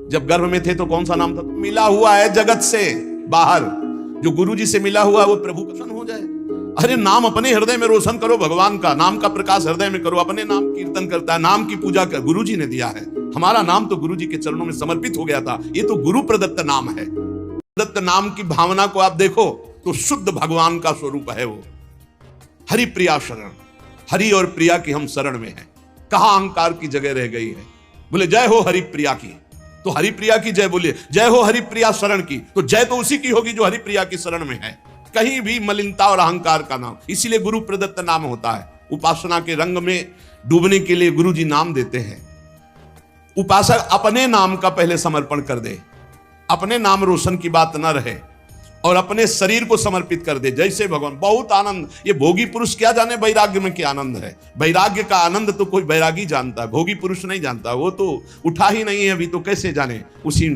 जब गर्भ में थे तो कौन सा नाम था? मिला हुआ है जगत से बाहर, जो गुरु जी से मिला हुआ है वो प्रभु प्रसन्न हो जाए। अरे नाम अपने हृदय में रोशन करो, भगवान का नाम का प्रकाश हृदय में करो, अपने नाम कीर्तन करता है, नाम की पूजा कर, गुरु जी ने दिया है। हमारा नाम तो गुरु जी के चरणों में समर्पित हो गया था, ये तो गुरु प्रदत्त नाम है। प्रदत्त नाम की भावना को आप देखो तो शुद्ध भगवान का स्वरूप है वो। हरि प्रिया शरण, हरि और प्रिया की हम शरण में हैं। कहां अहंकार की जगह रह गई है? बोले जय हो हरि प्रिया की, तो हरि प्रिया की जय बोलिए, जय हो हरि प्रिया शरण की, तो जय तो उसी की होगी जो हरि प्रिया की शरण में है। कहीं भी मलिनता और अहंकार का नाम, इसीलिए गुरु प्रदत्त नाम होता है। उपासना के रंग में डूबने के लिए गुरु जी नाम देते हैं। उपासक अपने नाम का पहले समर्पण कर दे, अपने नाम रोशन की बात न रहे, और अपने शरीर को समर्पित कर दे जैसे भगवान। बहुत आनंद, ये भोगी पुरुष क्या जाने वैराग्य में क्या आनंद है। वैराग्य का आनंद तो कोई वैरागी जानता है, भोगी पुरुष नहीं जानता। वो तो उठा ही नहीं है अभी, तो कैसे जाने? उसी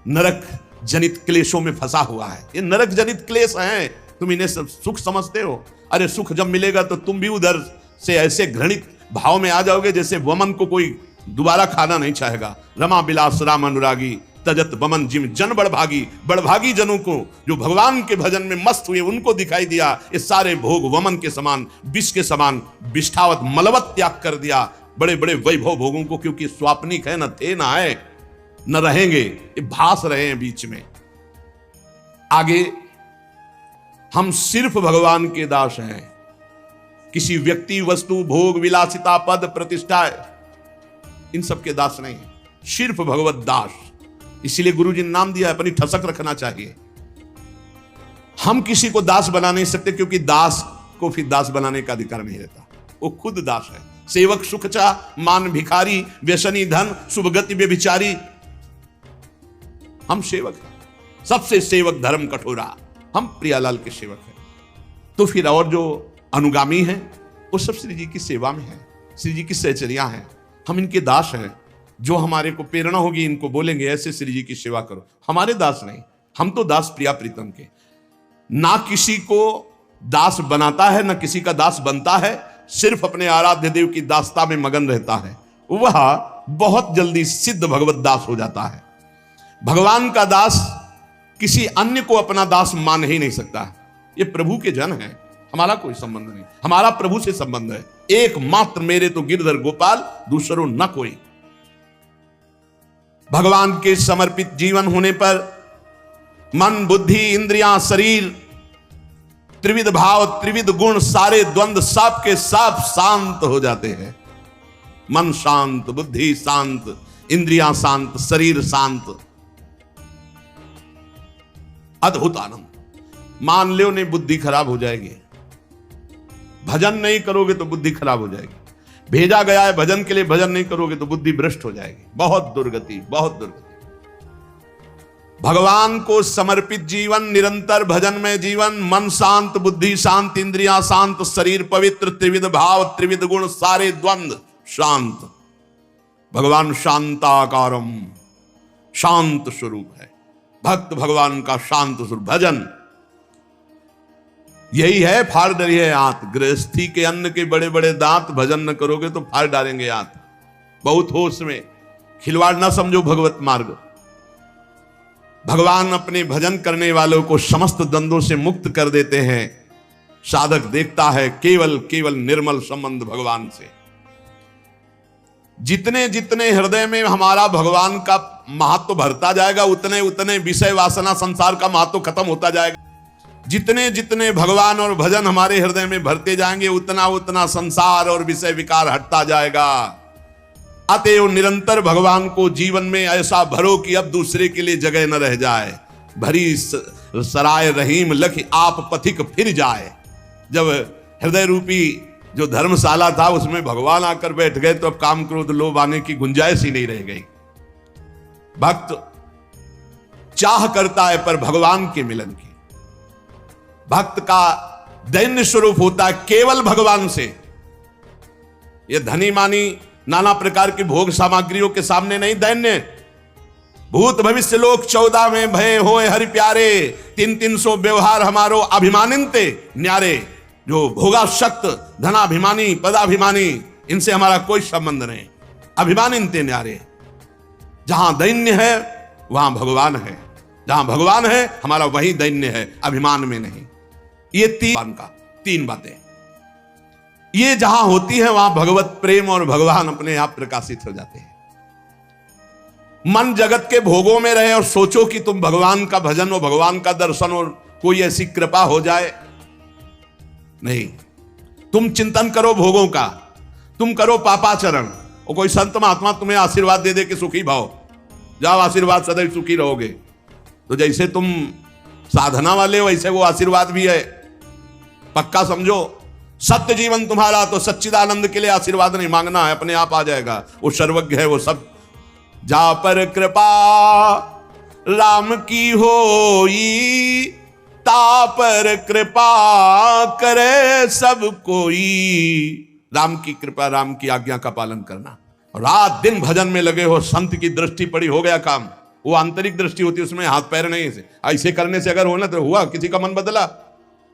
नरक जनित क्लेशों में फंसा हुआ है। ये नरक जनित क्लेश हैं, तुम इन्हें सब सुख समझते हो। अरे सुख जब मिलेगा तो तुम भी उधर से ऐसे घृणित भाव में आ जाओगे जैसे वमन को कोई दोबारा खाना नहीं चाहेगा। रमा बिलास राम अनुरागी तजत बमन जिम जन बड़भागी जनों को जो भगवान के भजन में मस्त हुए उनको दिखाई दिया ये सारे भोग वमन के समान, विष के समान विष्ठावत मलवत त्याग कर दिया। बड़े बड़े वैभव भोगों को, क्योंकि स्वाप्निक है, न थे न आए न रहेंगे, ये भास रहे हैं बीच में। आगे हम सिर्फ भगवान के दास हैं, किसी व्यक्ति वस्तु भोग विलासिता पद प्रतिष्ठा इन सब के दास नहीं, सिर्फ भगवत दास। इसीलिए गुरु जी ने नाम दिया है, अपनी ठसक रखना चाहिए। हम किसी को दास बना नहीं सकते, क्योंकि दास को फिर दास बनाने का अधिकार नहीं रहता, वो खुद दास है। सेवक सुख चा मान भिखारी, व्यसनी धन शुभ गति व्यभिचारी। हम सेवक हैं, सबसे सेवक धर्म कठोरा, हम प्रियालाल के सेवक हैं। तो फिर और जो अनुगामी हैं वो सब श्री जी की सेवा में है, श्री जी की सहचर्या हैं, हम इनके दास हैं। जो हमारे को प्रेरणा होगी इनको बोलेंगे ऐसे श्री जी की सेवा करो। हमारे दास नहीं, हम तो दास प्रिया प्रीतम के। ना किसी को दास बनाता है, ना किसी का दास बनता है, सिर्फ अपने आराध्य देव की दासता में मगन रहता है, वह बहुत जल्दी सिद्ध भगवत दास हो जाता है। भगवान का दास किसी अन्य को अपना दास मान ही नहीं सकता। ये प्रभु के जन हैं, हमारा कोई संबंध नहीं, हमारा प्रभु से संबंध है। एकमात्र मेरे तो गिरधर गोपाल, दूसरों न कोई। भगवान के समर्पित जीवन होने पर मन बुद्धि इंद्रियां शरीर त्रिविध भाव त्रिविध गुण सारे द्वंद्व सब के सब शांत हो जाते हैं। मन शांत, बुद्धि शांत, इंद्रियां शांत, शरीर शांत, अद्भुत आनंद। मान लो ने बुद्धि खराब हो जाएगी, भजन नहीं करोगे तो बुद्धि खराब हो जाएगी। भेजा गया है भजन के लिए, भजन नहीं करोगे तो बुद्धि भ्रष्ट हो जाएगी। बहुत दुर्गति, बहुत दुर्गति। भगवान को समर्पित जीवन, निरंतर भजन में जीवन, मन शांत, बुद्धि शांत, इंद्रियां शांत, शरीर पवित्र, त्रिविध भाव त्रिविध गुण सारे द्वंद्व शांत। भगवान शांताकारम, शांत स्वरूप है। भक्त भगवान का शांत स्वरूप। भजन यही है, फाड़ डरी है आंत। गृहस्थी के अन्न के बड़े बड़े दांत, भजन न करोगे तो फाड़ डालेंगे आंत। बहुत होश में, खिलवाड़ ना समझो भगवत मार्ग। भगवान अपने भजन करने वालों को समस्त द्वंद्वों से मुक्त कर देते हैं। साधक देखता है केवल केवल निर्मल संबंध भगवान से। जितने जितने हृदय में हमारा भगवान का महत्व भरता जाएगा, उतने उतने विषय वासना संसार का महत्व खत्म होता जाएगा। जितने जितने भगवान और भजन हमारे हृदय में भरते जाएंगे, उतना उतना संसार और विषय विकार हटता जाएगा। अतएव निरंतर भगवान को जीवन में ऐसा भरो कि अब दूसरे के लिए जगह न रह जाए। भरी सराय रहीम लख आप पथिक फिर जाए। जब हृदय रूपी जो धर्मशाला था उसमें भगवान आकर बैठ गए तो अब काम क्रोध लोभ आने की गुंजाइश ही नहीं रह गई। भक्त चाह करता है पर भगवान के मिलन की। भक्त का दैन्य स्वरूप होता है केवल भगवान से। यह धनी मानी नाना प्रकार की भोग सामग्रियों के सामने नहीं दैन्य। भूत भविष्य लोक 14 में भय होए हरि प्यारे, 300 व्यवहार हमारो अभिमानिनते न्यारे। जो भोगाशक्त धनाभिमानी पदाभिमानी इनसे हमारा कोई संबंध नहीं। अभिमानिनते न्यारे। जहां दैन्य है वहां भगवान है। जहां भगवान है हमारा वही दैन्य है, अभिमान में नहीं। ये तीन बातें ये जहां होती है वहां भगवत प्रेम और भगवान अपने आप प्रकाशित हो जाते हैं। मन जगत के भोगों में रहे और सोचो कि तुम भगवान का भजन और भगवान का दर्शन और कोई ऐसी कृपा हो जाए, नहीं। तुम चिंतन करो भोगों का, तुम करो पापाचरण, और कोई संत महात्मा तुम्हें आशीर्वाद दे दे कि सुखी भाव, जाओ आशीर्वाद सदैव सुखी रहोगे, तो जैसे तुम साधना वाले हो वैसे वो आशीर्वाद भी है, पक्का समझो। सत्य जीवन तुम्हारा, तो सच्चिदानंद के लिए आशीर्वाद नहीं मांगना है, अपने आप आ जाएगा। वो सर्वज्ञ है, वो सब। जा पर कृपा राम की होई, ता पर कृपा करे सब कोई। राम की कृपा, राम की आज्ञा का पालन करना, रात दिन भजन में लगे हो, संत की दृष्टि पड़ी, हो गया काम। वो आंतरिक दृष्टि होती है, उसमें हाथ पैर नहीं से ऐसे करने से अगर होना तो हुआ, किसी का मन बदला।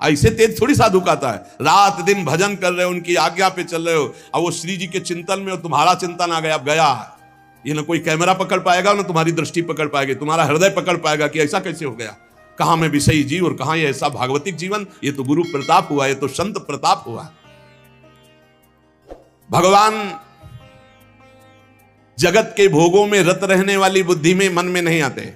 ऐसे तेज थोड़ी साधु कहता है। रात दिन भजन कर रहे हो, उनकी आज्ञा पे चल रहे हो, अब वो श्री जी के चिंतन में हो, तुम्हारा चिंतन आ गया, अब गया। ये ना कोई कैमरा पकड़ पाएगा, ना तुम्हारी दृष्टि पकड़ पाएगी, तुम्हारा हृदय पकड़ पाएगा कि ऐसा कैसे हो गया, कहां में विषयी जीव और कहां ये ऐसा भागवतिक जीवन। ये तो गुरु प्रताप हुआ, ये तो संत प्रताप हुआ। भगवान जगत के भोगों में रत रहने वाली बुद्धि में, मन में नहीं आते।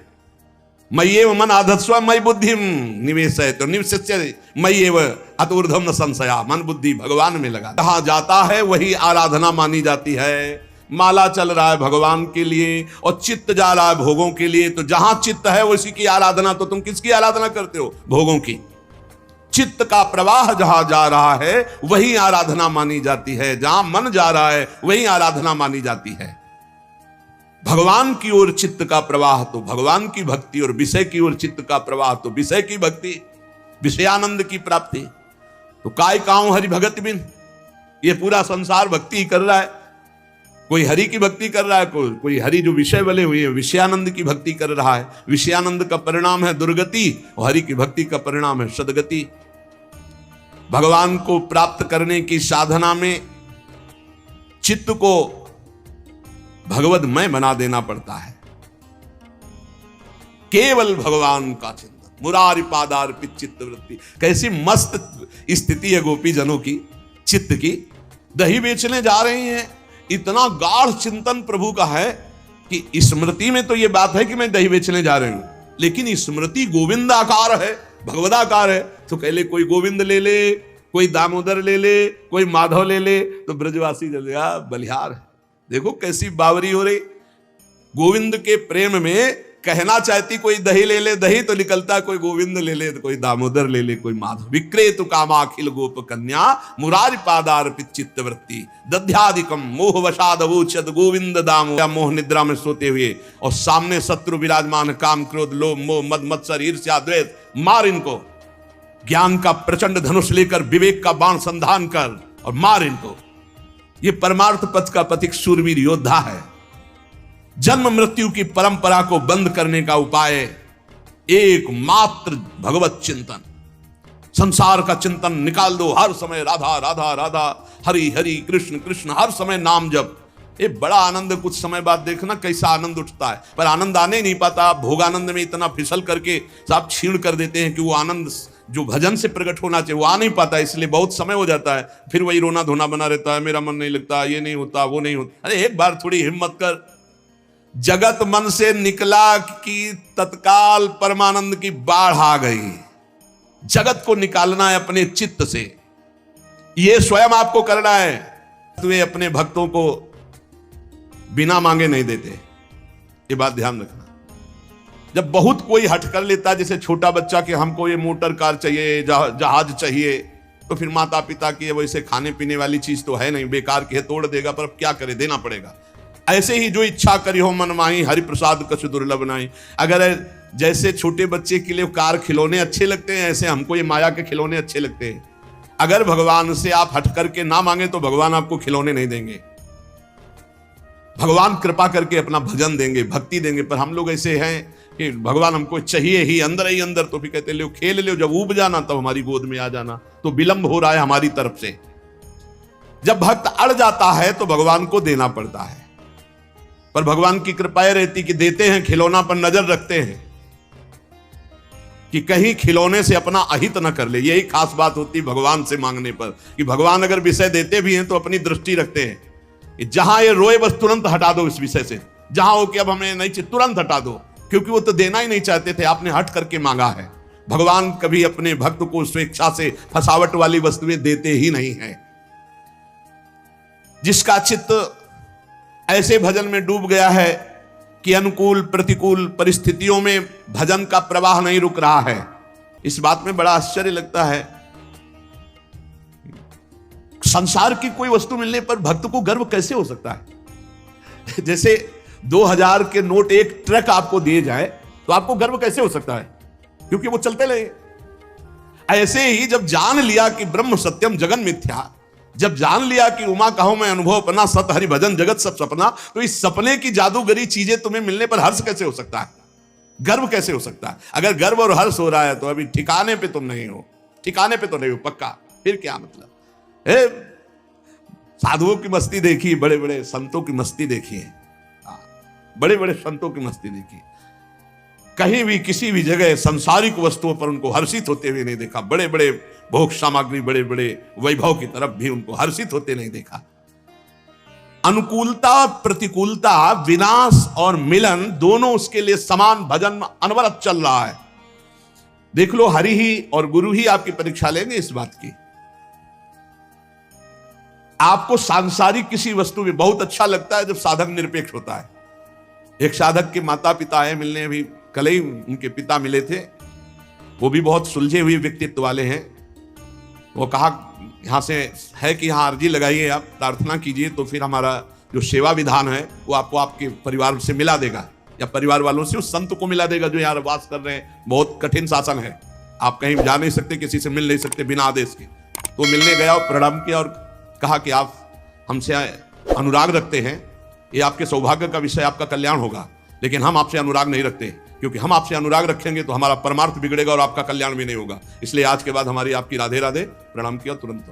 मय्येव मन आधत्स्व मयि बुद्धिम निवेशय, तो निवेश्य मय्येव अतुर्धम न संशया। मन बुद्धि भगवान में लगा, कहा जाता है वही आराधना मानी जाती है। माला चल रहा है भगवान के लिए और चित्त जा रहा है भोगों के लिए, तो जहां चित्त है उसी की आराधना। तो तुम किसकी आराधना करते हो? भोगों की। चित्त का प्रवाह जहां जा रहा है वही आराधना मानी जाती है, जहां मन जा रहा है वही आराधना मानी जाती है। भगवान की ओर चित्त का प्रवाह तो भगवान की भक्ति, और विषय की ओर चित्त का प्रवाह तो विषय की भक्ति, विषयानंद की प्राप्ति। तो काय काऊं हरि भगत बिन, ये पूरा संसार भक्ति कर रहा है। कोई हरि की भक्ति कर रहा है, कोई हरि जो विषय वाले हुए विषयानंद की भक्ति कर रहा है। विषयानंद का परिणाम है दुर्गति, और हरि की भक्ति का परिणाम है सदगति। भगवान को प्राप्त करने की साधना में चित्त को भगवदमय बना देना पड़ता है। केवल भगवान का चिंतन, मुरारी पादार्पित चित्त वृत्ति। कैसी मस्त स्थिति है गोपी जनों की, चित्त की। दही बेचने जा रहे हैं, इतना गाढ़ चिंतन प्रभु का है कि स्मृति में तो ये बात है कि मैं दही बेचने जा रही हूं, लेकिन स्मृति गोविंदाकार है, भगवदाकार है। तो कह ले कोई गोविंद ले ले, कोई दामोदर ले ले, कोई माधव ले ले, तो ब्रजवासी जलेगा बलिहार है। देखो कैसी बावरी हो रही। गोविंद के प्रेम में कहना चाहती कोई दही ले ले, दही तो निकलता कोई गोविंद ले ले, तो कोई दामोदर ले ले, कोई माधव। विक्रेतु कामाखिल गोप कन्या मुरारी पादार्पित चित्त वृत्ति दध्यादिकम मोह वशादवोचद गोविंद दामो। मोह निद्रा में सोते हुए और सामने शत्रु विराजमान, काम क्रोध लोभ मोह मद मत्सर ईर्ष्या द्वेष, मार इनको। ज्ञान का प्रचंड धनुष लेकर विवेक का बाण संधान कर और मार इनको। ये परमार्थ पथ का पथिक शूरवीर योद्धा है। जन्म मृत्यु की परंपरा को बंद करने का उपाय एकमात्र भगवत चिंतन। संसार का चिंतन निकाल दो, हर समय राधा राधा राधा, हरि हरि कृष्ण कृष्ण, हर समय नाम जप। ये बड़ा आनंद, कुछ समय बाद देखना कैसा आनंद उठता है। पर आनंद आने नहीं पाता। भोगानंद में इतना फिसल करके सब छीण कर देते हैं कि वो आनंद जो भजन से प्रकट होना चाहिए वो आ नहीं पाता, इसलिए बहुत समय हो जाता है। फिर वही रोना धोना बना रहता है, मेरा मन नहीं लगता, ये नहीं होता, वो नहीं होता। अरे एक बार थोड़ी हिम्मत कर। जगत मन से निकला कि तत्काल परमानंद की बाढ़ आ गई। जगत को निकालना है अपने चित्त से, ये स्वयं आपको करना है। वे अपने भक्तों को बिना मांगे नहीं देते, ये बात ध्यान रखना। जब बहुत कोई हट कर लेता है, जैसे छोटा बच्चा कि हमको ये मोटर कार चाहिए, जहाज चाहिए, तो फिर माता पिता की वैसे खाने पीने वाली चीज तो है नहीं, बेकार की है, तोड़ देगा, पर अब क्या करे, देना पड़ेगा। ऐसे ही जो इच्छा करी हो मन माही, हरि प्रसाद कछु दुर्लभ नहीं। अगर जैसे छोटे बच्चे के लिए कार खिलौने अच्छे लगते हैं, ऐसे हमको ये माया के खिलौने अच्छे लगते हैं। अगर भगवान से आप हट करके ना मांगे तो भगवान आपको खिलौने नहीं देंगे। भगवान कृपा करके अपना भजन देंगे, भक्ति देंगे। पर हम लोग ऐसे हैं कि भगवान हमको चाहिए ही अंदर, तो फिर कहते लो खेल लो, जब ऊब जाना तब हमारी गोद में आ जाना। तो विलंब हो रहा है हमारी तरफ से। जब भक्त अड़ जाता है तो भगवान को देना पड़ता है। पर भगवान की कृपा रहती कि देते हैं, खिलौना पर नजर रखते हैं कि कहीं खिलौने से अपना अहित न कर ले। यही खास बात होती भगवान से मांगने पर, कि भगवान अगर विषय देते भी हैं तो अपनी दृष्टि रखते हैं, जहां ये रोए बस तुरंत हटा दो इस विषय से, जहां हो कि अब हमें नहीं चाहिए तुरंत हटा दो, क्योंकि वो तो देना ही नहीं चाहते थे, आपने हट करके मांगा है। भगवान कभी अपने भक्त को स्वेच्छा से फसावट वाली वस्तुएं देते ही नहीं है। जिसका चित्त ऐसे भजन में डूब गया है कि अनुकूल प्रतिकूल परिस्थितियों में भजन का प्रवाह नहीं रुक रहा है, इस बात में बड़ा आश्चर्य लगता है। संसार की कोई वस्तु मिलने पर भक्त को गर्व कैसे हो सकता है? जैसे 2000 के नोट एक ट्रक आपको दिए जाए तो आपको गर्व कैसे हो सकता है? क्योंकि वो चलते रहे। ऐसे ही जब जान लिया कि ब्रह्म सत्यम जगन मिथ्या, जब जान लिया कि उमा कहो मैं अनुभव अपना, सत हरि भजन जगत सब सपना, तो इस सपने की जादूगरी चीजें तुम्हें मिलने पर हर्ष कैसे हो सकता है? गर्व कैसे हो सकता है? अगर गर्व और हर्ष हो रहा है तो अभी ठिकाने पे तुम नहीं हो, ठिकाने पे तो नहीं हो पक्का। फिर क्या मतलब? साधुओं की मस्ती देखी, बड़े बड़े संतों की मस्ती देखी है, बड़े बड़े संतों की मस्ती देखी। कहीं भी किसी भी जगह सांसारिक वस्तुओं पर उनको हर्षित होते हुए नहीं देखा। बड़े बड़े भोग सामग्री, बड़े बड़े वैभव की तरफ भी उनको हर्षित होते नहीं देखा। अनुकूलता प्रतिकूलता, विनाश और मिलन दोनों उसके लिए समान भजन अनवरत चल रहा है। देख लो, हरि ही और गुरु ही आपकी परीक्षा लेंगे इस बात की। आपको सांसारिक किसी वस्तु में बहुत अच्छा लगता है जब साधक निरपेक्ष होता है। एक साधक के माता पिता है मिलने, अभी कल ही उनके पिता मिले थे, वो भी बहुत सुलझे हुए व्यक्तित्व वाले हैं। वो कहा यहाँ से है कि यहाँ अर्जी लगाइए, आप प्रार्थना कीजिए तो फिर हमारा जो सेवा विधान है वो आपको आपके परिवार से मिला देगा, या परिवार वालों से उस संत को मिला देगा जो यहाँ वास कर रहे हैं। बहुत कठिन शासन है, आप कहीं जा नहीं सकते, किसी से मिल नहीं सकते बिना आदेश के। तो मिलने गया और प्रणाम किया और कहा कि आप हमसे अनुराग रखते हैं, ये आपके सौभाग्य का विषय, आपका कल्याण होगा, लेकिन हम आपसे अनुराग नहीं रखते, क्योंकि हम आपसे अनुराग रखेंगे तो हमारा परमार्थ बिगड़ेगा और आपका कल्याण भी नहीं होगा। इसलिए आज के बाद हमारी आपकी राधे राधे। प्रणाम किया तुरंत।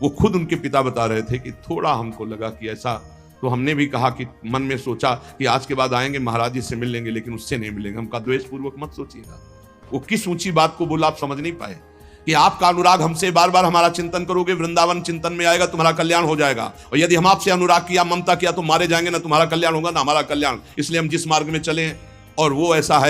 वो खुद उनके पिता बता रहे थे कि थोड़ा हमको लगा कि ऐसा, तो हमने भी कहा कि मन में सोचा कि आज के बाद आएंगे महाराज जी से मिल लेंगे, लेकिन उससे नहीं मिलेंगे। हमका द्वेष पूर्वक मत सोचिएगा। वो किस ऊंची बात को बोला आप समझ नहीं पाए कि आपका अनुराग हमसे बार बार हमारा चिंतन करोगे, वृंदावन चिंतन में आएगा, तुम्हारा कल्याण हो जाएगा। और यदि हम आपसे अनुराग किया, ममता किया, तो मारे जाएंगे, ना तुम्हारा कल्याण होगा ना हमारा कल्याण। इसलिए हम जिस मार्ग में चले और वो ऐसा है